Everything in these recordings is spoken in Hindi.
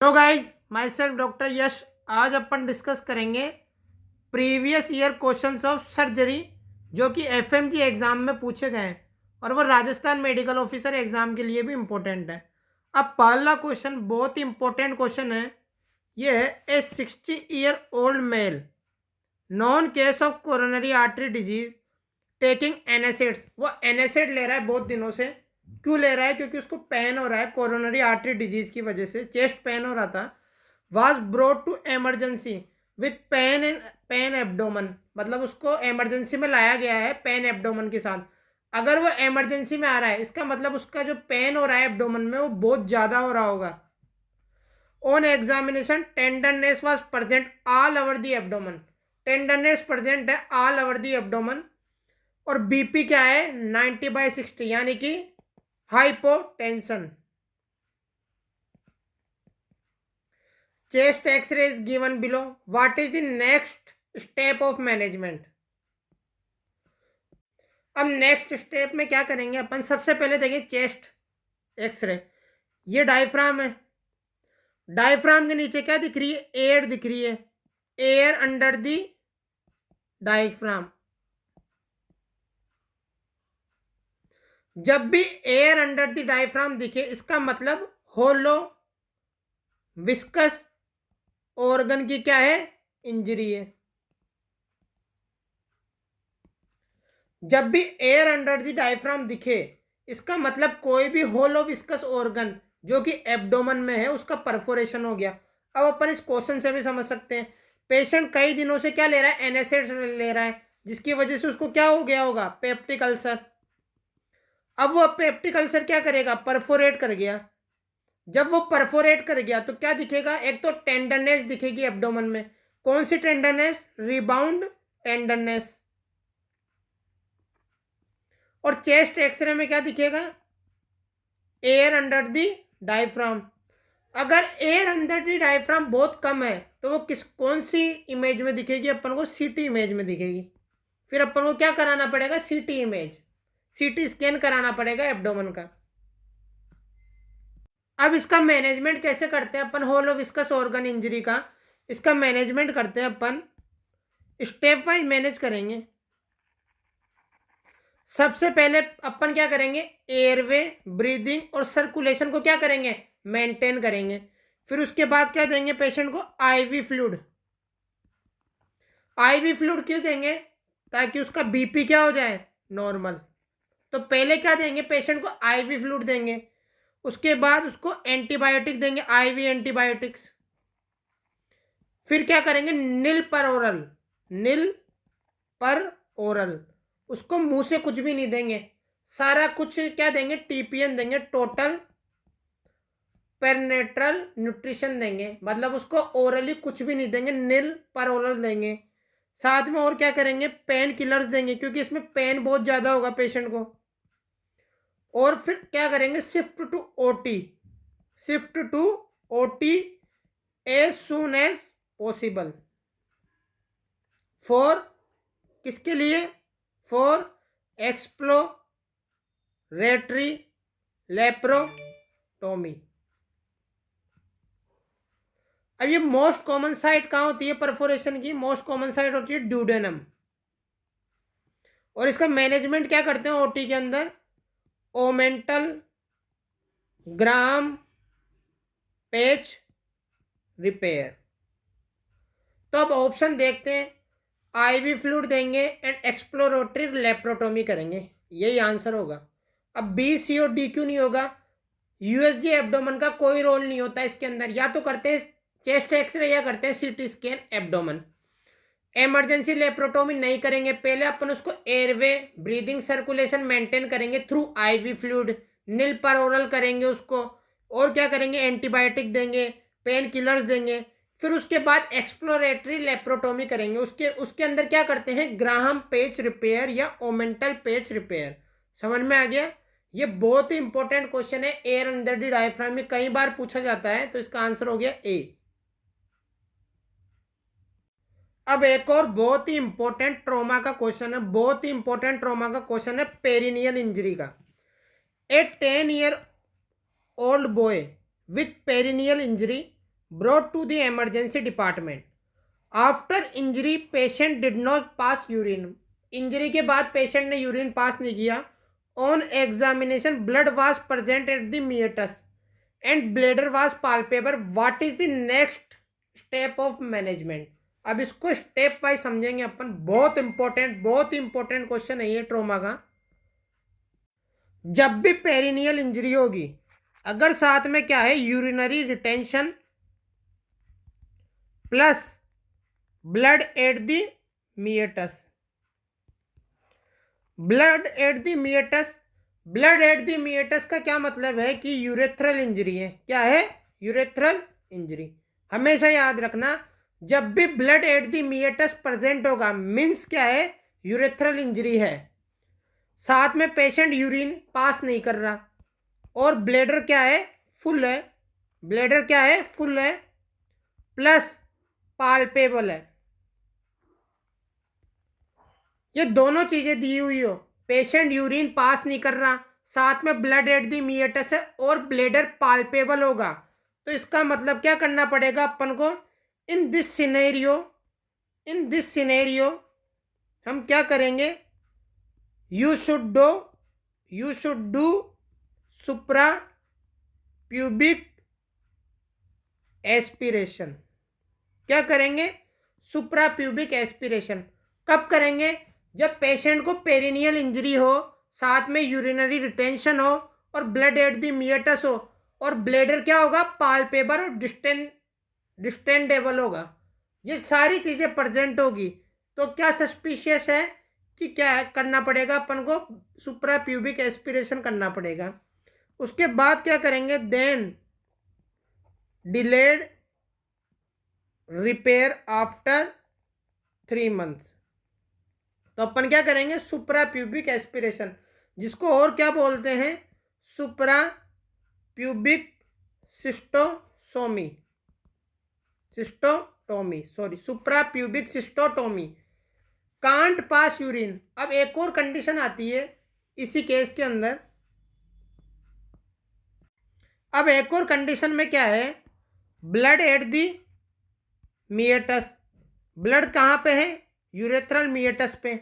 तो गाइज माई सेल्फ डॉक्टर यश। आज अपन डिस्कस करेंगे previous year questions of surgery जो कि एफएमजी एग्जाम में पूछे गए हैं और वो राजस्थान मेडिकल ऑफिसर एग्जाम के लिए भी इम्पोर्टेंट है। अब पहला क्वेश्चन बहुत ही इंपॉर्टेंट क्वेश्चन है। ये है a 60 year old male known case of coronary artery disease taking antacids. वो एनासिड ले रहा है बहुत दिनों से। क्यों ले रहा है? क्योंकि उसको पेन हो रहा है कोरोनरी आर्टरी डिजीज की वजह से, चेस्ट पेन हो रहा था। Was brought to emergency with pain and pain abdomen, मतलब उसको एमरजेंसी में लाया गया है पेन एब्डोमन के साथ। अगर वो एमरजेंसी में आ रहा है इसका मतलब उसका जो पेन हो रहा है एब्डोमन में वो बहुत ज़्यादा हो रहा होगा। On examination tenderness was present all over the abdomen. Tenderness present है ऑल ओवर दी एब्डोमन। और बीपी क्या है? 90/60 यानी कि hypotension. Chest X-ray is given below. What is the next step of management? अब नेक्स्ट स्टेप में क्या करेंगे अपन? सबसे पहले देखिए चेस्ट एक्सरे। ये डायफ्राम है। डायफ्राम के नीचे क्या दिख रही है? एयर दिख रही है। Air under the diaphragm. जब भी एयर अंडर द डायफ्राम दिखे इसका मतलब होलो विस्कस ऑर्गन की क्या है? इंजरी है। जब भी एयर अंडर द डायफ्राम दिखे इसका मतलब कोई भी होलो विस्कस ऑर्गन जो कि एब्डोमन में है उसका परफोरेशन हो गया। अब अपन इस क्वेश्चन से भी समझ सकते हैं। पेशेंट कई दिनों से क्या ले रहा है? एनासिड ले रहा है, जिसकी वजह से उसको क्या हो गया होगा? Peptic ulcer. अब वो पेप्टिक अल्सर क्या करेगा? परफोरेट कर गया। जब वो परफोरेट कर गया तो क्या दिखेगा? एक तो टेंडरनेस दिखेगी एब्डोमन में। कौन सी टेंडरनेस? Rebound tenderness. और चेस्ट एक्सरे में क्या दिखेगा? Air under the diaphragm. अगर एयर अंडर दी डायफ्राम बहुत कम है तो वो कौन सी इमेज में दिखेगी? अपन को सीटी इमेज में दिखेगी। फिर अपन को क्या कराना पड़ेगा? सीटी इमेज, सीटी स्कैन कराना पड़ेगा एब्डोमन का। अब इसका मैनेजमेंट कैसे करते हैं अपन? होलो विस्कस ऑर्गन इंजरी का इसका मैनेजमेंट करते हैं अपन, स्टेप वाइज मैनेज करेंगे। सबसे पहले अपन क्या करेंगे? एयरवे, ब्रीदिंग और सर्कुलेशन को क्या करेंगे? मेंटेन करेंगे। फिर उसके बाद क्या देंगे पेशेंट को? IV fluid. आईवी फ्लूइड क्यों देंगे? ताकि उसका बीपी क्या हो जाए? नॉर्मल। तो पहले क्या देंगे? पेशेंट को आईवी फ्लूइड देंगे। उसके बाद उसको एंटीबायोटिक देंगे, आईवी एंटीबायोटिक्स। फिर क्या करेंगे? नील पर ओरल। नील पर ओरल, उसको मुंह से कुछ भी नहीं देंगे। सारा कुछ क्या देंगे? टीपीएन देंगे, टोटल पेरनेट्रल न्यूट्रिशन देंगे, मतलब उसको ओरली कुछ भी नहीं देंगे, नील पर ओरल देंगे। साथ में और क्या करेंगे? पेन किलर्स देंगे क्योंकि इसमें पेन बहुत ज़्यादा होगा पेशेंट को। और फिर क्या करेंगे? Shift to OT. Shift to OT as soon as possible. For किसके लिए? For exploratory laparotomy. अब ये मोस्ट कॉमन साइट कहाँ होती है परफोरेशन की? मोस्ट कॉमन साइट होती है ड्यूडेनम। और इसका मैनेजमेंट क्या करते हैं ओटी के अंदर? ओमेंटल ग्राम पेच रिपेयर। तो अब ऑप्शन देखते हैं। आईवी फ्लूइड देंगे एंड एक्सप्लोरेटरी लेप्रोटोमी करेंगे, यही आंसर होगा। अब बी, सी और डी क्यों नहीं होगा? यूएसजी एब्डोमन का कोई रोल नहीं होता इसके अंदर। या तो करते हैं चेस्ट एक्सरे या करते हैं CT scan abdomen. Emergency laparotomy नहीं करेंगे। पहले अपन उसको एयरवे, ब्रीदिंग, सर्कुलेशन मेंटेन करेंगे थ्रू आईवी फ्लूइड। नील पर ओरल करेंगे उसको। और क्या करेंगे? एंटीबायोटिक देंगे, पेन किलर्स देंगे। फिर उसके बाद एक्सप्लोरेटरी लेप्रोटोमी करेंगे। उसके अंदर क्या करते हैं? ग्राहम पेच रिपेयर या ओमेंटल पेच रिपेयर। समझ में आ गया? ये बहुत ही इंपॉर्टेंट क्वेश्चन है, एयर अंडर द डायफ्राम में कई बार पूछा जाता है, तो इसका आंसर हो गया ए। अब एक और बहुत ही इंपॉर्टेंट ट्रॉमा का क्वेश्चन है, बहुत ही इंपॉर्टेंट ट्रॉमा का क्वेश्चन है पेरिनियल इंजरी का। A 10 year old boy with perineal injury brought to the emergency department. After injury, patient did not pass urine. Injury के बाद पेशेंट ने यूरिन पास नहीं किया. On examination, blood was present at the meatus and bladder was palpable. What is the next step of management? अब इसको स्टेप वाइज समझेंगे अपन. बहुत इंपॉर्टेंट क्वेश्चन है ये ट्रोमा का. जब भी पेरिनियल इंजरी होगी, अगर साथ में क्या है, urinary retention plus blood eight the meatus. Blood eight the meatus का क्या मतलब है कि यूरेथ्रल इंजरी है. क्या है? Urethral injury. हमेशा याद रखना, जब भी blood eight the meatus present होगा मीन्स क्या है, यूरेथ्रल इंजरी है. साथ में पेशेंट यूरिन पास नहीं कर रहा और ब्लैडर क्या है, फुल है. प्लस पाल्पेबल है. ये दोनों चीजें दी हुई हो, पेशेंट यूरिन पास नहीं कर रहा, साथ में ब्लड एट दी मिएटस है और ब्लेडर पाल्पेबल होगा, तो इसका मतलब क्या करना पड़ेगा अपन को. इन दिस सिनेरियो हम क्या करेंगे, you should do supra pubic aspiration. क्या करेंगे? सुप्रा प्यूबिक एस्पिरेशन. कब करेंगे? जब पेशेंट को पेरिनियल इंजरी हो, साथ में यूरिनरी रिटेंशन हो और ब्लड एट द मिएटस हो और ब्लेडर क्या होगा, पाल्पेबल और डिस्टेंडेबल होगा. ये सारी चीजें प्रेजेंट होगी तो क्या सस्पिशियस है कि क्या करना पड़ेगा अपन को, सुप्रा प्यूबिक एस्पिरेशन करना पड़ेगा. उसके बाद क्या करेंगे, then delayed repair after 3 months. तो अपन क्या करेंगे, सुप्रा प्यूबिक एस्पिरेशन, जिसको और क्या बोलते हैं, supra pubic supra pubic cystotomy. Can't pass urine. अब एक और कंडीशन आती है इसी केस के अंदर. अब एक और कंडीशन में क्या है, blood at the meatus. Blood कहाँ पे है, यूरेथ्रल मिएटस पे.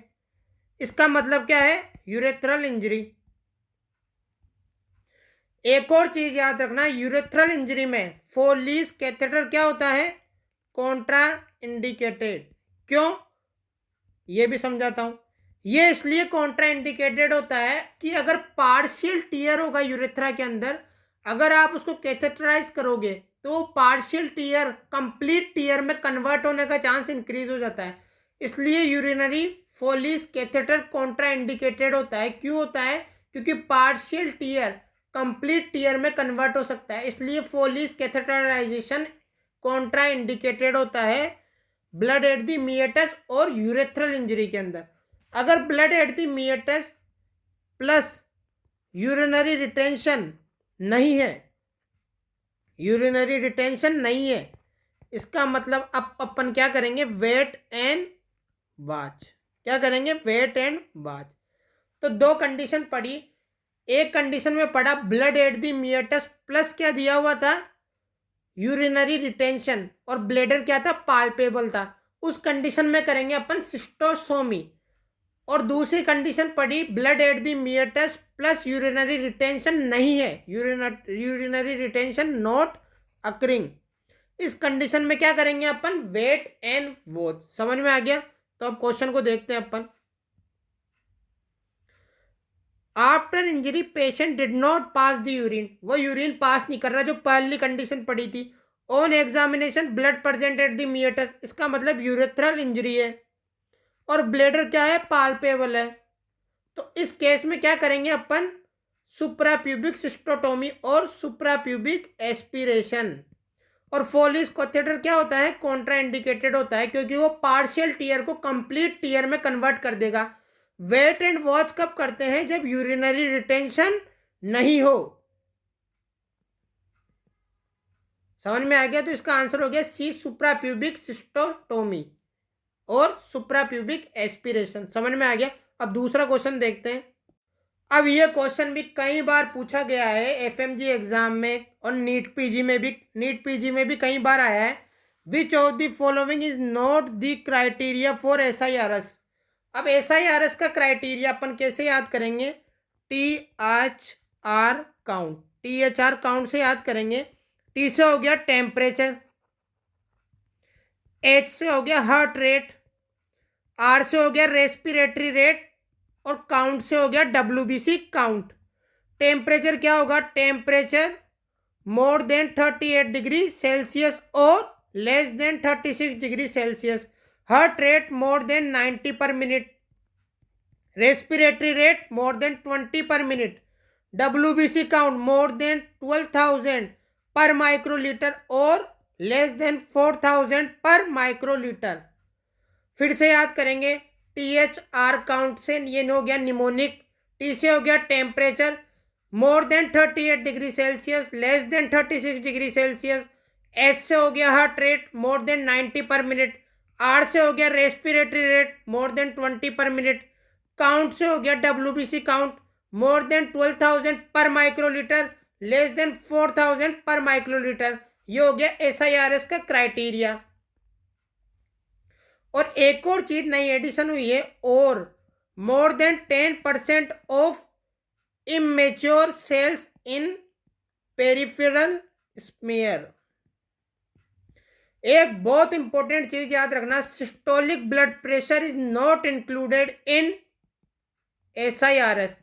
इसका मतलब क्या है, यूरेथ्रल इंजरी. एक और चीज याद रखना, यूरेथ्रल इंजरी में फोलीज कैथेटर क्या होता है, कॉन्ट्रा इंडिकेटेड. क्यों, ये भी समझाता हूं. ये इसलिए कॉन्ट्रा इंडिकेटेड होता है कि अगर पार्शियल टीयर होगा यूरेथ्रा के अंदर, अगर आप उसको कैथेटराइज करोगे तो पार्शियल टीयर कंप्लीट टीयर में कन्वर्ट होने का चांस इंक्रीज हो जाता है. इसलिए urinary Follies catheter Contra indicated होता है. क्यों होता है, क्योंकि पार्शियल टीयर कंप्लीट टीयर में कन्वर्ट हो सकता है, इसलिए फोलीज कैथेटराइजेशन कॉन्ट्रा इंडिकेटेड होता है ब्लड एट द मिएटस और यूरेथ्रल इंजरी के अंदर. अगर blood eight the meatus plus urinary retention नहीं है, इसका मतलब अब अपन क्या करेंगे, वेट एंड वॉच. तो 2 कंडीशन पड़ी. एक कंडीशन में पड़ा blood eight the meatus plus क्या दिया हुआ था, यूरिनरी रिटेंशन, और ब्लेडर क्या था, पाल्पेबल था. उस कंडीशन में करेंगे अपन सिस्टोसोमी. और दूसरी कंडीशन पड़ी blood eight the meatus plus urinary retention नहीं है, यूरिनरी रिटेंशन नॉट अकरिंग. इस कंडीशन में क्या करेंगे अपन, वेट एंड वॉच. समझ में आ गया. तो अब क्वेश्चन को देखते हैं अपन. After injury patient did not pass the urine. वो यूरिन पास नहीं कर रहा, जो पहली कंडीशन पड़ी थी. On examination blood present at the meatus. इसका मतलब यूरेथ्रल इंजरी है और ब्लेडर क्या है, पाल्पेबल है. तो इस केस में क्या करेंगे अपन, सुप्राप्यूबिक सिस्टोटोमी और सुप्राप्यूबिक एस्पिरेशन. और फोलिस कैथेटर क्या होता है, कॉन्ट्रा इंडिकेटेड होता है, क्योंकि वो पार्शियल टीयर को कंप्लीट टीयर में कन्वर्ट कर देगा. वेट एंड वॉच कब करते हैं, जब यूरिनरी रिटेंशन नहीं हो. समझ में आ गया. तो इसका आंसर हो गया सी, सुप्राप्यूबिक सिस्टोटोमी और सुप्राप्यूबिक एस्पिरेशन. समझ में आ गया. अब दूसरा क्वेश्चन देखते हैं. अब ये क्वेश्चन भी कई बार पूछा गया है एफएमजी एग्जाम में और नीट पीजी में भी कई बार आया है। Which of the following is not the criteria for SIRS. अब एसआईआरएस का क्राइटेरिया अपन कैसे याद करेंगे? टी एच आर काउंट से याद करेंगे। टी से हो गया टेम्परेचर, एच से हो गया हार्ट रेट, आर से हो गया रेस्पिरेटरी रेट और काउंट से हो गया डब्ल्यूबीसी काउंट। टेम्परेचर क्या होगा? Temperature more than 38 degree Celsius और less than 36 degree Celsius. Heart rate more than 90 per minute. Respiratory rate more than 20 per minute. WBC count more than 12,000 per microlitre और लेस देन 4,000 पर माइक्रोलीटर। फिर से याद करेंगे। टीएचआर काउंट से ये हो गया निमोनिक। टी से हो गया temperature more than 38 degree Celsius, less than 36 degree Celsius. H से हो गया heart rate more than 90 per minute. Are से हो गया respiratory rate more than 20 per minute. Count से हो गया WBC count more than 12,000 per microlitre, less than 4,000 पर माइक्रोलीटर। ये हो गया एसआईआरएस का क्राइटेरिया। और एक और चीज नई एडिशन हुई है, और more than 10% of immature cells in peripheral smear. एक बहुत इंपॉर्टेंट चीज याद रखना, systolic blood pressure is not included in SIRS.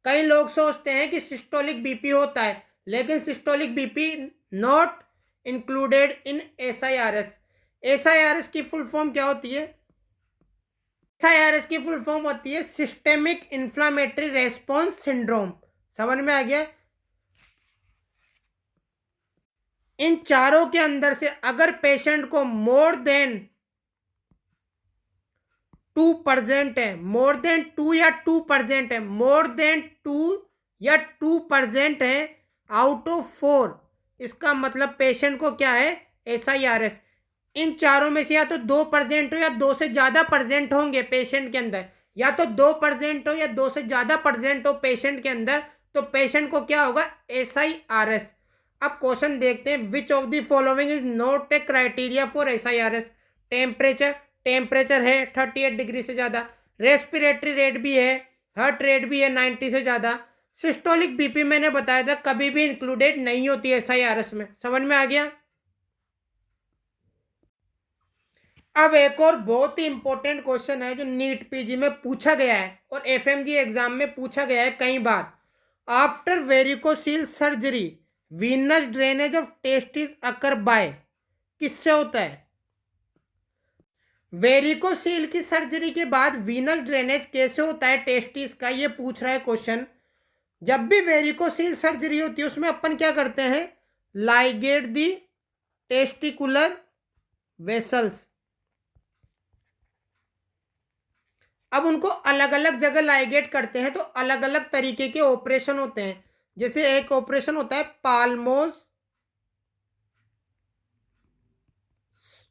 कई लोग सोचते हैं कि सिस्टोलिक बीपी होता है, लेकिन systolic BP not included in SIRS. SIRS की फुल फॉर्म क्या होती है? एसआईआरएस की फुल फॉर्म होती है सिस्टेमिक इंफ्लेमेटरी रेस्पॉन्स सिंड्रोम। समझ में आ गया? इन चारों के अंदर से अगर पेशेंट को मोर देन 2% है, मोर देन 2 या 2% है, मोर देन 2 या 2% है आउट ऑफ 4, इसका मतलब पेशेंट को क्या है? एसआईआरएस। इन चारों में से या तो 2% हो या 2 से ज्यादा परसेंट होंगे पेशेंट के अंदर, या तो 2% हो या 2 से ज्यादा परसेंट हो पेशेंट के अंदर, तो पेशेंट को क्या होगा? एसआईआरएस। अब क्वेश्चन देखते हैं। Which of the following is not a criteria for SIRS? Temperature है 38 डिग्री से ज्यादा, रेस्पिरेटरी रेट भी है, हार्ट रेट भी है 90 से ज्यादा। सिस्टोलिक बीपी मैंने बताया था कभी भी इंक्लूडेड नहीं होती एसआईआरएस में। समझ में आ गया? अब एक और बहुत ही इंपॉर्टेंट क्वेश्चन है जो नीट पीजी में पूछा गया है और एफएमजी एग्जाम में पूछा गया है कई बार। After varicocele surgery venous drainage of testis occur by, किससे होता है? वेरिकोसील की सर्जरी के बाद वीनस ड्रेनेज कैसे होता है टेस्टिस का, ये पूछ रहा है क्वेश्चन। जब भी वेरिकोसील सर्जरी होती है उसमें अपन क्या करते हैं? लाइगेट दी टेस्टिकुलर वेसल्स। अब उनको अलग अलग जगह लाइगेट करते हैं तो अलग अलग तरीके के ऑपरेशन होते हैं। जैसे एक ऑपरेशन होता है पाल्मोज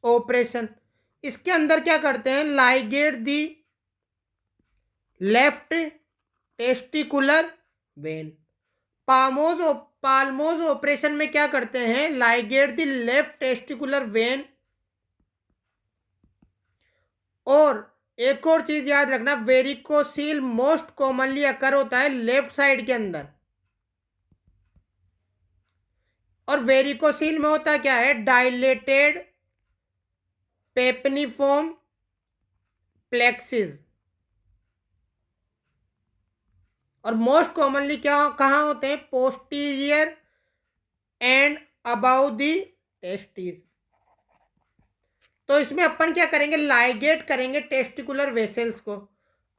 ऑपरेशन। इसके अंदर क्या करते हैं? Ligate the left testicular vein. Palomo's operation में क्या करते हैं? Ligate the left testicular vein. और एक और चीज याद रखना, वेरिकोसील मोस्ट कॉमनली अकर होता है लेफ्ट साइड के अंदर। और वेरिकोसील में होता क्या है? Dilated pampiniform plexus. और मोस्ट कॉमनली क्या कहां होते हैं? Posterior and above the testis. तो इसमें अपन क्या करेंगे? लाइगेट करेंगे टेस्टिकुलर वेसल्स को।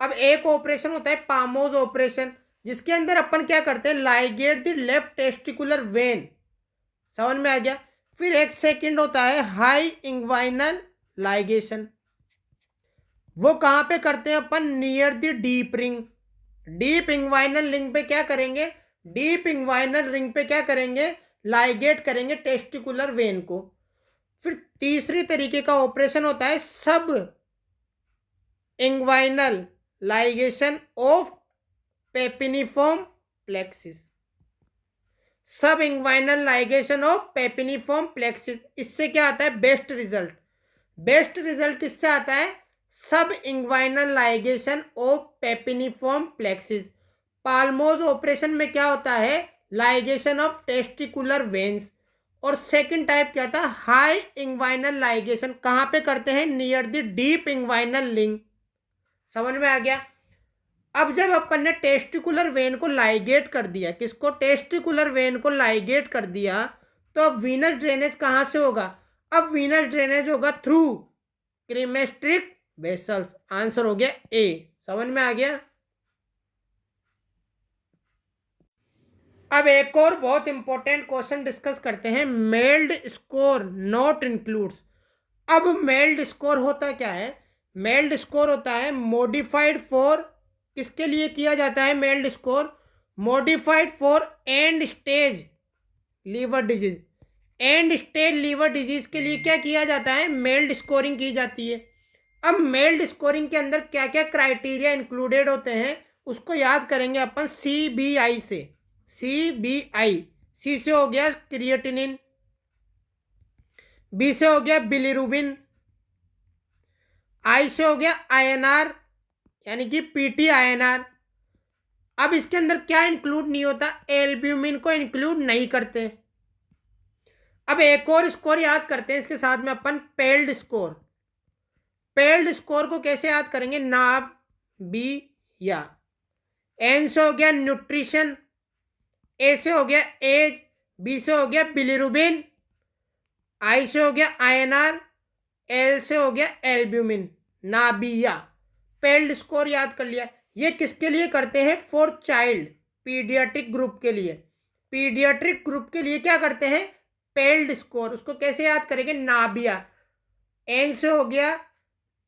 अब एक ऑपरेशन होता है पामोज ऑपरेशन, जिसके अंदर अपन क्या करते हैं? Ligate the left testicular when. समझ में आ गया? फिर एक सेकंड होता है हाई इंग्वाइनल लाइगेशन। वो कहां पे करते हैं अपन? Near the deep ring. Deep inguinal ring पे क्या करेंगे? डीप इंग्वाइनल रिंग पे क्या करेंगे? लाइगेट करेंगे टेस्टिकुलर वेन को। फिर तीसरी तरीके का ऑपरेशन होता है sub inguinal ligation of pampiniform plexus, सब inguinal ligation of pampiniform plexus. इससे क्या आता है? Best result. बेस्ट रिजल्ट किससे आता है? Sub inguinal ligation of pampiniform plexus. Palomo's operation में क्या होता है? Ligation of testicular veins. और सेकंड टाइप क्या था? High inguinal ligation. कहां पे करते हैं? Near the deep inguinal link. समझ में आ गया? अब जब अपन ने टेस्टिकुलर वेन को लाइगेट कर दिया, किसको? टेस्टिकुलर वेन को लाइगेट कर दिया, तो अब वीनस ड्रेनेज कहां से होगा? अब वीनस ड्रेनेज होगा थ्रू क्रीमेस्ट्रिक वेसल्स। आंसर हो गया ए। समझ में आ गया? अब एक और बहुत इंपॉर्टेंट क्वेश्चन डिस्कस करते हैं। Meld score not includes. अब मेल्ड स्कोर होता क्या है? मेल्ड स्कोर होता है मॉडिफाइड फॉर, किसके लिए किया जाता है MELD score? Modified for end stage liver disease. End stage liver disease के लिए क्या किया जाता है? मेल्ड स्कोरिंग की जाती है। अब मेल्ड स्कोरिंग के अंदर क्या क्या क्राइटेरिया इंक्लूडेड होते हैं उसको याद करेंगे अपन CBI से। CBI, सी से हो गया क्रिएटिनिन, बी से हो गया बिलिरुबिन, आई से हो गया INR यानी कि PT-INR। अब इसके अंदर क्या इंक्लूड नहीं होता? एल्ब्यूमिन को इंक्लूड नहीं करते। अब एक और स्कोर याद करते हैं इसके साथ में अपन, पेल्ड स्कोर। पेल्ड स्कोर को कैसे याद करेंगे? नाब, बी या। एन से हो गया न्यूट्रिशन, ए से हो गया एज, बी से हो गया बिलिरुबिन, आई से हो गया INR, एल से हो गया एल्ब्यूमिन, नाबिया। पेल्ड स्कोर याद कर लिया। ये किसके लिए करते हैं? फॉर चाइल्ड, पीडियाट्रिक ग्रुप के लिए। पीडियाट्रिक ग्रुप के लिए क्या करते हैं? पेल्ड स्कोर। उसको कैसे याद करेंगे? नाबिया। एन से हो गया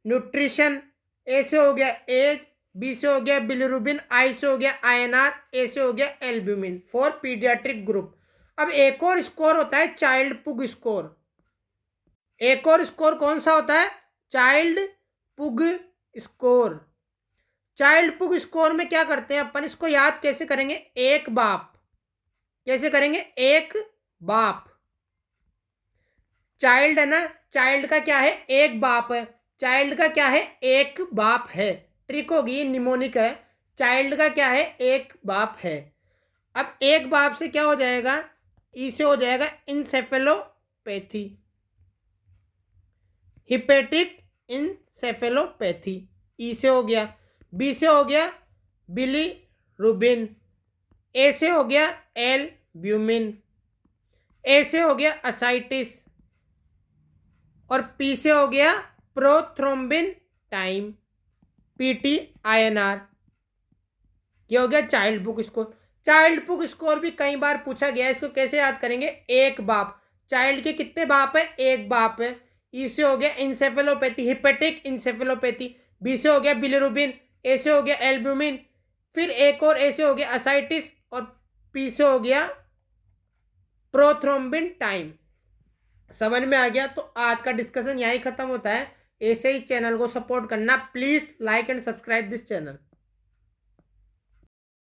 न्यूट्रिशन, ए से हो गया एज, बी से हो गया बिलिरुबिन, आई से हो गया INR, ए से हो गया एल्ब्यूमिन, फॉर पीडियाट्रिक ग्रुप। अब एक और स्कोर होता है चाइल्ड पुग स्कोर। एक और स्कोर कौन सा होता है? Child Pugh score. Child Pugh score में क्या करते हैं अपन? इसको याद कैसे करेंगे? एक बाप। कैसे करेंगे? एक बाप। चाइल्ड है ना, चाइल्ड का क्या है? एक बाप है। चाइल्ड का क्या है? एक बाप है। ट्रिक होगी, निमोनिक है। चाइल्ड का क्या है? एक बाप है। अब एक बाप से क्या हो जाएगा? ई से हो जाएगा इंसेफेलोपैथी, हिपेटिक इंसेफेलोपैथी, ई से हो गया। बी से हो गया बिलिरुबिन, ए से हो गया एल्ब्यूमिन, ए से हो गया असाइटिस, और पी से हो गया प्रोथ्रोम्बिन टाइम, PT-INR। ये हो गया child book score. Child book score भी कई बार पूछा गया है। इसको कैसे याद करेंगे? एक बाप। चाइल्ड के कितने बाप है? एक बाप है। ई से हो गया इंसेफेलोपैथी, हिपेटिक इंसेफेलोपैथी, बी से हो गया बिलिरुबिन, ए से हो गया एल्ब्यूमिन, फिर एक और ए से हो गया असाइटिस, और पी से हो गया प्रोथ्रोम्बिन टाइम। समझ में आ गया? तो आज का डिस्कशन यहीं खत्म होता है। ऐसे ही चैनल को सपोर्ट करना please. Like and subscribe this channel.